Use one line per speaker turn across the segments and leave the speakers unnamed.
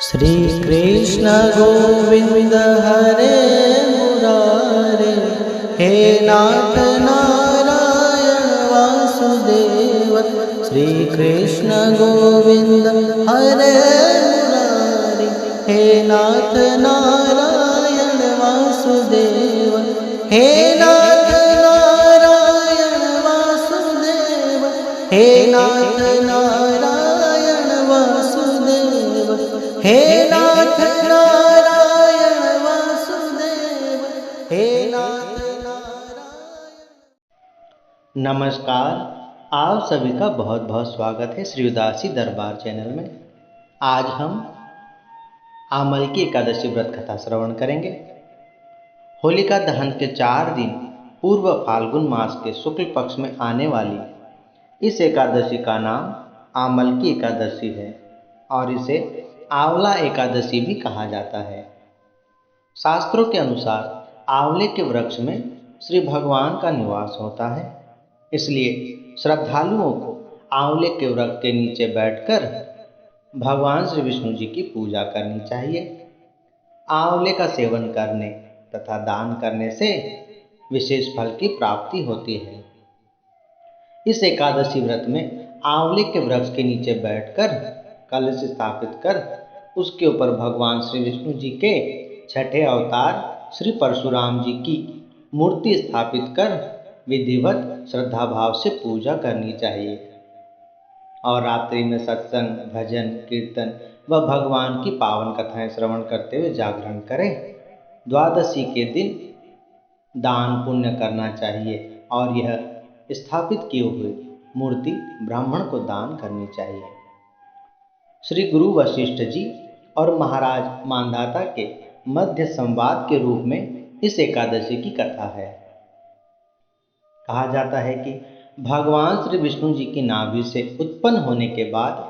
श्री कृष्ण गोविंद हरे मुरारे, हे नाथ नारायण वासुदेव। श्री कृष्ण गोविंद हरे मुरारे, हे नाथ नारायण वासुदेव। हे नाथ नारायण वासुदेव, हे नाथ नारायण वासुदेव, हे नाथ नारायण वासुदेव, हे नाथ नारायण। नमस्कार, आप सभी का बहुत बहुत स्वागत है श्री उदासी दरबार चैनल में। आज हम आमल की एकादशी व्रत कथा श्रवण करेंगे। होलिका दहन के 4 दिन पूर्व फाल्गुन मास के शुक्ल पक्ष में आने वाली इस एकादशी का नाम आमल की एकादशी है और इसे आंवला एकादशी भी कहा जाता है। शास्त्रों के अनुसार आंवले के वृक्ष में श्री भगवान का निवास होता है, इसलिए श्रद्धालुओं को आंवले के वृक्ष के नीचे बैठकर भगवान श्री विष्णु जी की पूजा करनी चाहिए। आंवले का सेवन करने तथा दान करने से विशेष फल की प्राप्ति होती है। इस एकादशी व्रत में आंवले के वृक्ष के नीचे बैठकर कलश स्थापित कर उसके ऊपर भगवान श्री विष्णु जी के छठे अवतार श्री परशुराम जी की मूर्ति स्थापित कर विधिवत श्रद्धा भाव से पूजा करनी चाहिए और रात्रि में सत्संग, भजन, कीर्तन व भगवान की पावन कथाएं श्रवण करते हुए जागरण करें। द्वादशी के दिन दान पुण्य करना चाहिए और यह स्थापित किए हुए मूर्ति ब्राह्मण को दान करनी चाहिए। श्री गुरु वशिष्ठ जी और महाराज मांधाता के मध्य संवाद के रूप में इस एकादशी की कथा है। कहा जाता है कि भगवान श्री विष्णु जी की नाभि से उत्पन्न होने के बाद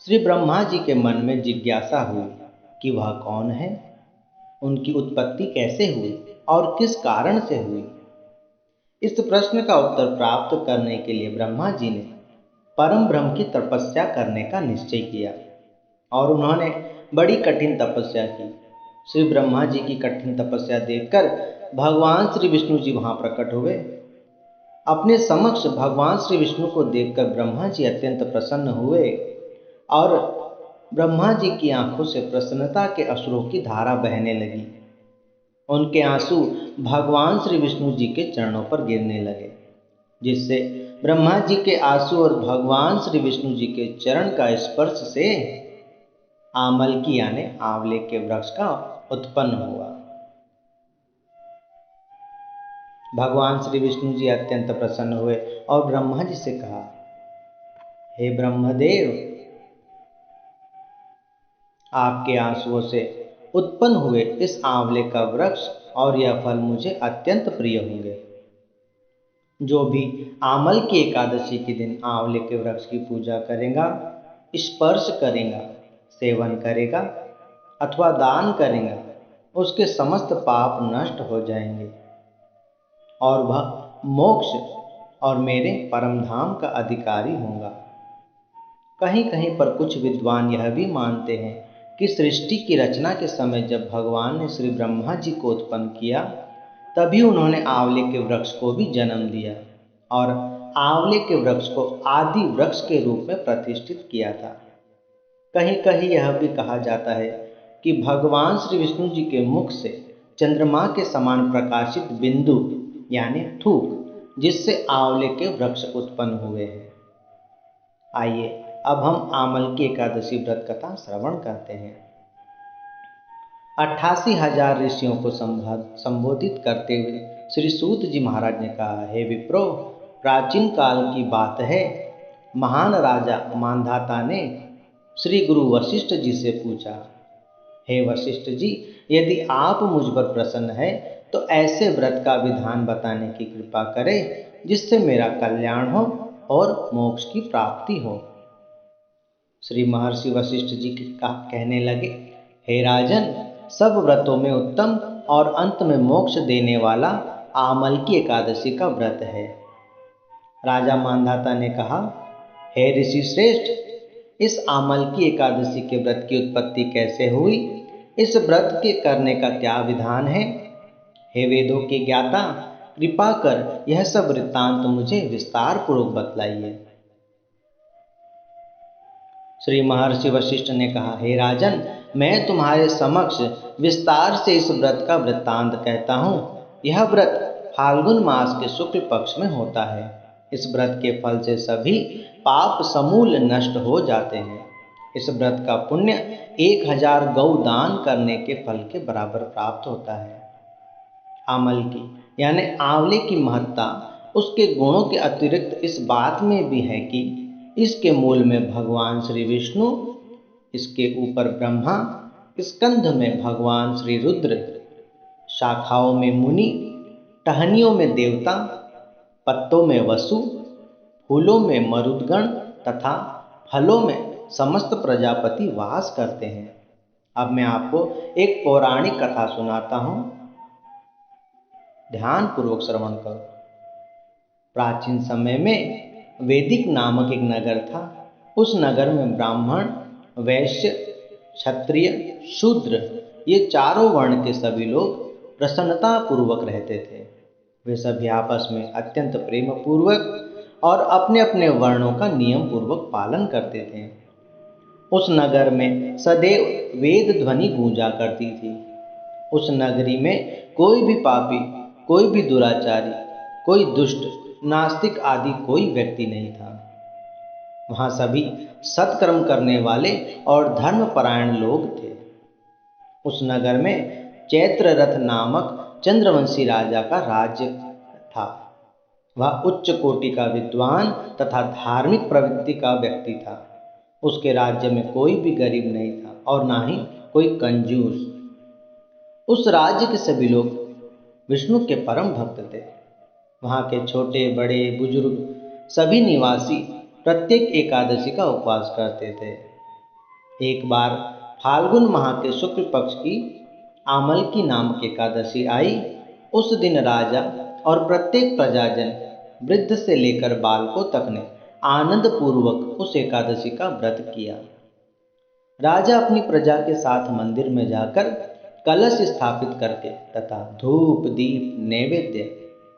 श्री ब्रह्मा जी के मन में जिज्ञासा हुई कि वह कौन है, उनकी उत्पत्ति कैसे हुई और किस कारण से हुई। इस प्रश्न का उत्तर प्राप्त करने के लिए ब्रह्मा जी ने परम ब्रह्म की तपस्या करने का निश्चय किया और उन्होंने बड़ी कठिन तपस्या की। श्री ब्रह्मा जी की कठिन तपस्या देखकर भगवान श्री विष्णु जी वहां प्रकट हुए। अपने समक्ष भगवान श्री विष्णु को देखकर ब्रह्मा जी अत्यंत प्रसन्न हुए और ब्रह्मा जी की आंखों से प्रसन्नता के अश्रुओं की धारा बहने लगी। उनके आंसू भगवान श्री विष्णु जी के चरणों पर गिरने लगे, जिससे ब्रह्मा जी के आंसू और भगवान श्री विष्णु जी के चरण का स्पर्श से आमल की यानी आंवले के वृक्ष का उत्पन्न हुआ। भगवान श्री विष्णु जी अत्यंत प्रसन्न हुए और ब्रह्मा जी से कहा, हे ब्रह्मदेव, आपके आंसुओं से उत्पन्न हुए इस आंवले का वृक्ष और यह फल मुझे अत्यंत प्रिय होंगे। जो भी आमल की एकादशी के दिन आंवले के वृक्ष की पूजा करेगा, स्पर्श करेगा, सेवन करेगा अथवा दान करेगा, उसके समस्त पाप नष्ट हो जाएंगे और वह मोक्ष और मेरे परम धाम का अधिकारी होगा। कहीं कहीं पर कुछ विद्वान यह भी मानते हैं कि सृष्टि की रचना के समय जब भगवान ने श्री ब्रह्मा जी को उत्पन्न किया, तभी उन्होंने आंवले के वृक्ष को भी जन्म दिया और आंवले के वृक्ष को आदि वृक्ष के रूप में प्रतिष्ठित किया था। कहीं कहीं यह भी कहा जाता है कि भगवान श्री विष्णु जी के मुख से चंद्रमा के समान प्रकाशित बिंदु यानी थूक, जिससे आंवले के वृक्ष उत्पन्न हुए हैं। आइए अब हम आमल की एकादशी व्रत कथा श्रवण करते हैं। 88,000 ऋषियों को संबोधित करते हुए श्री सूत जी महाराज ने कहा, हे विप्रो, प्राचीन काल की बात है, महान राजा मांधाता ने श्री गुरु वशिष्ठ जी से पूछा, हे वशिष्ठ जी, यदि आप मुझ पर प्रसन्न है तो ऐसे व्रत का विधान बताने की कृपा करें जिससे मेरा कल्याण हो और मोक्ष की प्राप्ति हो। श्री महर्षि वशिष्ठ जी कहने लगे, हे राजन, सब व्रतों में उत्तम और अंत में मोक्ष देने वाला आमल की एकादशी का व्रत है। राजा मांधाता ने कहा, हे ऋषि श्रेष्ठ, इस आमल की एकादशी के व्रत की उत्पत्ति कैसे हुई, इस व्रत के करने का क्या विधान है। हे वेदों के ज्ञाता, कृपा कर यह सब वृत्तांत मुझे विस्तार पूर्वक बतलाइए। श्री महर्षि वशिष्ठ ने कहा, हे राजन, मैं तुम्हारे समक्ष विस्तार से इस व्रत का वृत्तांत कहता हूँ। यह व्रत फाल्गुन मास के शुक्ल पक्ष में होता है। इस व्रत के फल से सभी पाप समूल नष्ट हो जाते हैं। इस व्रत का पुण्य 1000 गौ दान करने के फल के बराबर प्राप्त होता है। आमल की यानी आंवले की महत्ता उसके गुणों के अतिरिक्त इस बात में भी है कि इसके मूल में भगवान श्री विष्णु, इसके ऊपर ब्रह्मा, स्कंध में भगवान श्री रुद्र, शाखाओं में मुनि, टहनियों में देवता, पत्तों में वसु, फूलों में मरुदगण तथा फलों में समस्त प्रजापति वास करते हैं। अब मैं आपको एक पौराणिक कथा सुनाता हूँ, ध्यान पूर्वक श्रवण करो। प्राचीन समय में वैदिक नामक एक नगर था। उस नगर में ब्राह्मण, वैश्य, क्षत्रिय, शूद्र ये चारों वर्ण के सभी लोग प्रसन्नता पूर्वक रहते थे। वे सभी आपस में अत्यंत प्रेम पूर्वक और अपने अपने वर्णों का नियम पूर्वक पालन करते थे। उस नगर में सदैव वेद ध्वनि गूंजा करती थी। उस नगरी में कोई भी पापी, कोई भी दुराचारी, कोई दुष्ट, नास्तिक आदि कोई व्यक्ति नहीं था। वहाँ सभी सत्कर्म करने वाले और धर्मपरायण लोग थे। उस नगर में चैत्ररथ नामक चंद्रवंशी राजा का राज्य था। वह उच्च कोटि का विद्वान तथा धार्मिक प्रवृत्ति का व्यक्ति था। उसके राज्य में कोई भी गरीब नहीं था और ना ही कोई कंजूस। उस राज्य के सभी लोग विष्णु के परम भक्त थे। वहाँ के छोटे बड़े बुजुर्ग सभी निवासी प्रत्येक एकादशी का उपवास करते थे। एक बार फाल्गुन माह के शुक्ल पक्ष की आमल की नामक एकादशी आई। उस दिन राजा और प्रत्येक प्रजाजन, वृद्ध से लेकर बालकों तक ने आनंद पूर्वक उस एकादशी का व्रत किया। राजा अपनी प्रजा के साथ मंदिर में जाकर कलश स्थापित करके तथा धूप दीप नैवेद्य,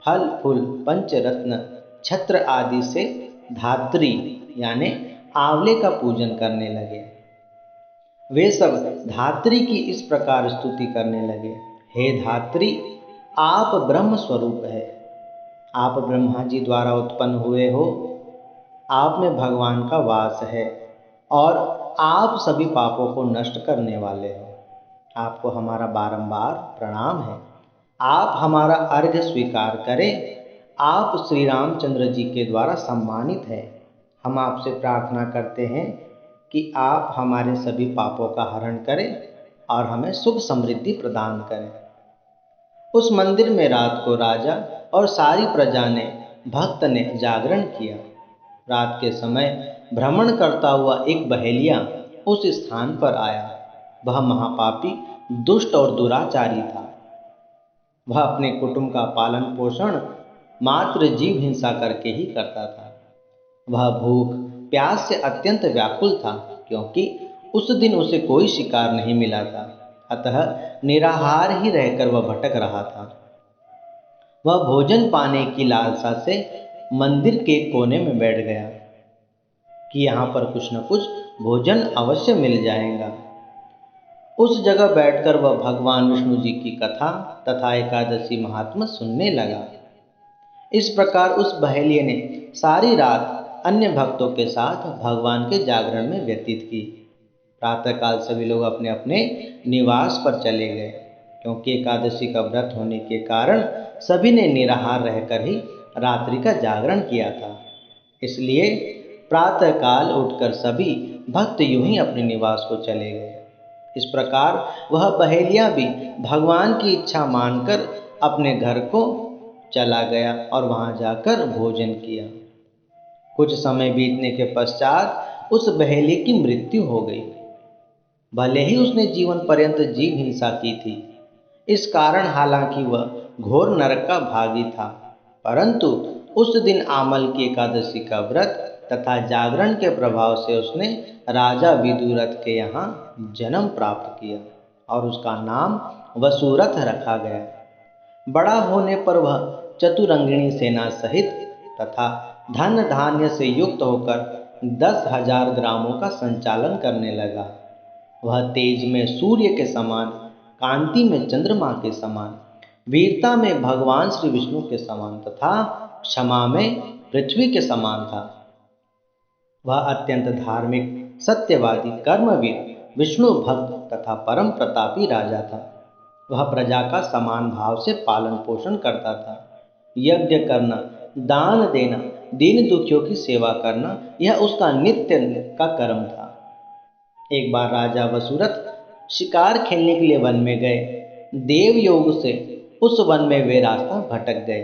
फल फूल, पंचरत्न, छत्र आदि से धात्री यानी आंवले का पूजन करने लगे। वे सब धात्री की इस प्रकार स्तुति करने लगे, हे धात्री, आप ब्रह्म स्वरूप है, आप ब्रह्मा जी द्वारा उत्पन्न हुए हो, आप में भगवान का वास है और आप सभी पापों को नष्ट करने वाले हो। आपको हमारा बारंबार प्रणाम है। आप हमारा अर्घ्य स्वीकार करें। आप श्री रामचंद्र जी के द्वारा सम्मानित हैं। हम आपसे प्रार्थना करते हैं कि आप हमारे सभी पापों का हरण करें और हमें सुख समृद्धि प्रदान करें। उस मंदिर में रात को राजा और सारी प्रजा ने, भक्त ने जागरण किया। रात के समय भ्रमण करता हुआ एक बहेलिया उस स्थान पर आया। वह महापापी, दुष्ट और दुराचारी था। वह अपने कुटुंब का पालन पोषण मात्र जीव हिंसा करके ही करता था। वह भूख प्यास से अत्यंत व्याकुल था, क्योंकि उस दिन उसे कोई शिकार नहीं मिला था। अतः निराहार ही रहकर वह भटक रहा था। वह भोजन पाने की लालसा से मंदिर के कोने में बैठ गया कि यहाँ पर कुछ न कुछ भोजन अवश्य मिल जाएगा। उस जगह बैठकर वह भगवान विष्णु जी की कथा तथा एकादशी महात्म्य सुनने लगा। इस प्रकार उस बहेलिये ने सारी रात अन्य भक्तों के साथ भगवान के जागरण में व्यतीत की। प्रातःकाल सभी लोग अपने अपने निवास पर चले गए, क्योंकि एकादशी का व्रत होने के कारण सभी ने निराहार रहकर ही रात्रि का जागरण किया था। इसलिए प्रातःकाल उठकर सभी भक्त यूं ही अपने निवास को चले गए। इस प्रकार वह बहेलिया भी भगवान की इच्छा मानकर अपने घर को चला गया और वहां जाकर भोजन किया। कुछ समय बीतने के पश्चात उस बहेलिये की मृत्यु हो गई। भले ही उसने जीवन पर्यंत जीव हिंसा की थी, इस कारण हालांकि वह घोर नरक का भागी था, परंतु उस दिन आमल की एकादशी का व्रत तथा जागरण के प्रभाव से उसने राजा विदुरथ के यहाँ जन्म प्राप्त किया और उसका नाम वसुरथ रखा गया। बड़ा होने पर वह चतुरंगिणी सेना सहित तथा धन धान्य से युक्त होकर 10,000 ग्रामों का संचालन करने लगा। वह तेज में सूर्य के समान, कांति में चंद्रमा के समान, वीरता में भगवान श्री विष्णु के समान तथा क्षमा में पृथ्वी के समान था। वह अत्यंत धार्मिक, सत्यवादी, कर्मवीर, विष्णु भक्त तथा परम प्रतापी राजा था। वह प्रजा का समान भाव से पालन पोषण करता था। यज्ञ करना, दान देना, दीन दुखियों की सेवा करना, यह उसका नित्य का कर्म था। एक बार राजा वसुरथ शिकार खेलने के लिए वन में गए। देव योग से उस वन में वे रास्ता भटक गए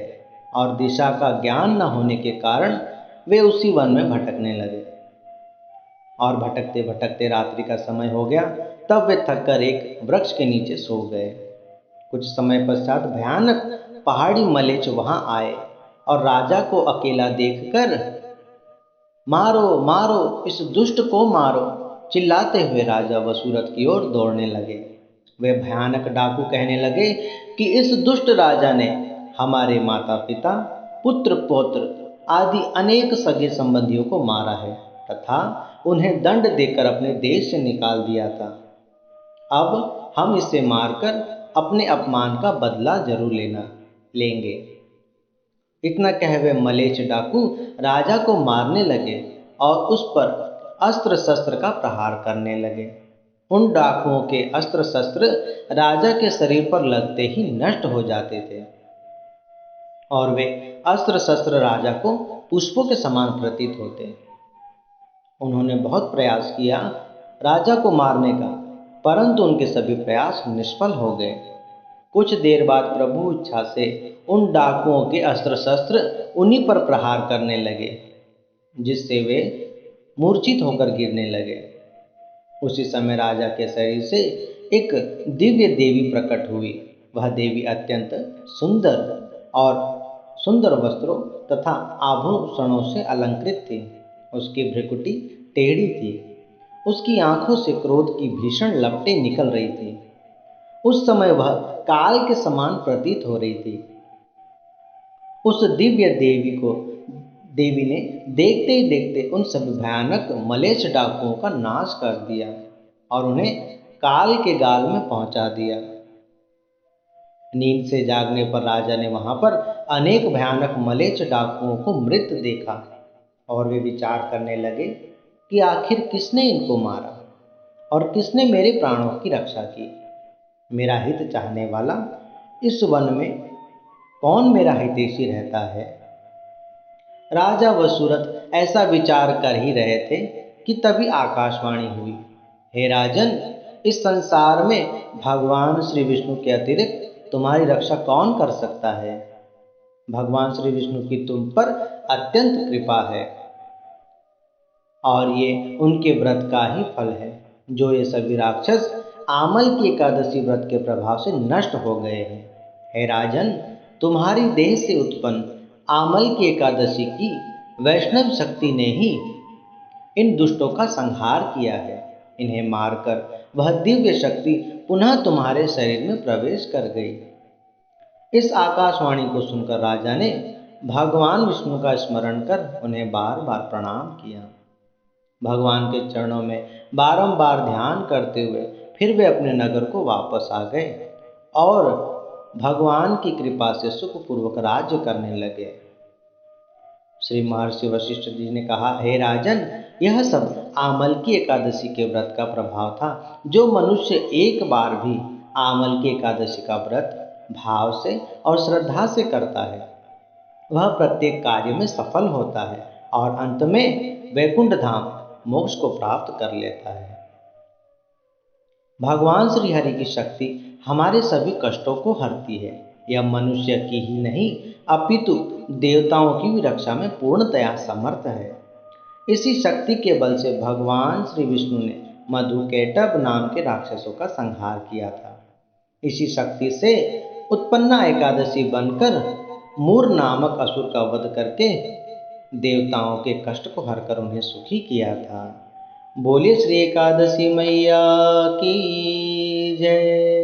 और दिशा का ज्ञान न होने के कारण वे उसी वन में भटकने लगे और भटकते भटकते रात्रि का समय हो गया। तब वे थककर एक वृक्ष के नीचे सो गए। कुछ समय पश्चात भयानक पहाड़ी मलेच्छ वहां आए और राजा को अकेला देखकर मारो मारो, इस दुष्ट को मारो, चिल्लाते हुए राजा वसुरथ की ओर दौड़ने लगे। वे भयानक डाकू कहने लगे कि इस दुष्ट राजा ने हमारे माता पिता, पुत्र पौत्र आदि अनेक सगे संबंधियों को मारा है तथा उन्हें दंड देकर अपने देश से निकाल दिया था। अब हम इसे मारकर अपने अपमान का बदला जरूर लेंगे। इतना कह वे मलेच्छ डाकू राजा को मारने लगे और उस पर अस्त्र शस्त्र का प्रहार करने लगे। उन डाकुओं के अस्त्र शस्त्र राजा के शरीर पर लगते ही नष्ट हो जाते थे और वे अस्त्र शस्त्र राजा को पुष्पों के समान प्रतीत होते। उन्होंने बहुत प्रयास किया राजा को मारने का, परंतु उनके सभी प्रयास निष्फल हो गए। कुछ देर बाद प्रभु इच्छा से उन डाकुओं के अस्त्र शस्त्र उन्हीं पर प्रहार करने लगे, जिससे वे मूर्छित होकर गिरने लगे। उसी समय राजा के शरीर से एक दिव्य देवी प्रकट हुई। वह देवी अत्यंत सुंदर वस्त्रों तथा आभूषणों से अलंकृत थी। उसकी भ्रुकुटी टेढ़ी थी। उसकी आंखों से क्रोध की भीषण लपटें निकल रही थी। उस समय वह काल के समान प्रतीत हो रही थी। उस दिव्य देवी ने देखते ही देखते उन सभी भयानक मलेच्छ डाकुओं का नाश कर दिया और उन्हें काल के गाल में पहुंचा दिया। नींद से जागने पर राजा ने वहां पर अनेक भयानक मलेच्छ डाकुओं को मृत देखा और वे विचार करने लगे कि आखिर किसने इनको मारा और किसने मेरे प्राणों की रक्षा की। मेरा हित चाहने वाला इस वन में कौन मेरा हितैषी रहता है। राजा वसुरथ ऐसा विचार कर ही रहे थे कि तभी आकाशवाणी हुई, हे राजन, इस संसार में भगवान श्री विष्णु के अतिरिक्त तुम्हारी रक्षा कौन कर सकता है। भगवान श्री विष्णु की तुम पर अत्यंत कृपा है और ये उनके व्रत का ही फल है जो ये सभी राक्षस आमल की एकादशी व्रत के प्रभाव से नष्ट हो गए हैं। हे राजन, तुम्हारी देह से उत्पन्न आमल की एकादशी की वैष्णव शक्ति ने ही इन दुष्टों का संहार किया है। इन्हें मारकर वह दिव्य शक्ति पुनः तुम्हारे शरीर में प्रवेश कर गई। इस आकाशवाणी को सुनकर राजा ने भगवान विष्णु का स्मरण कर उन्हें बार बार प्रणाम किया। भगवान के चरणों में बारंबार ध्यान करते हुए फिर वे अपने नगर को वापस आ गए और भगवान की कृपा से सुखपूर्वक राज्य करने लगे। श्री महर्षि वशिष्ठ जी ने कहा, हे राजन, यह सब आमल की एकादशी के व्रत का प्रभाव था। जो मनुष्य एक बार भी आमल की एकादशी का व्रत भाव से और श्रद्धा से करता है वह प्रत्येक कार्य में सफल होता है और अंत में वैकुंठ धाम मोक्ष को प्राप्त कर लेता है। भगवान श्री हरि की शक्ति हमारे सभी कष्टों को हरती है। यह मनुष्य की ही नहीं अपितु देवताओं की भी रक्षा में पूर्णतया समर्थ है। इसी शक्ति के बल से भगवान श्री विष्णु ने मधुकैटभ नाम के राक्षसों का संहार किया था। इसी शक्ति से उत्पन्ना एकादशी बनकर मूर नामक असुर का वध करके देवताओं के कष्ट को हरकर उन्हें सुखी किया था। बोलिए श्री एकादशी मैया की जय।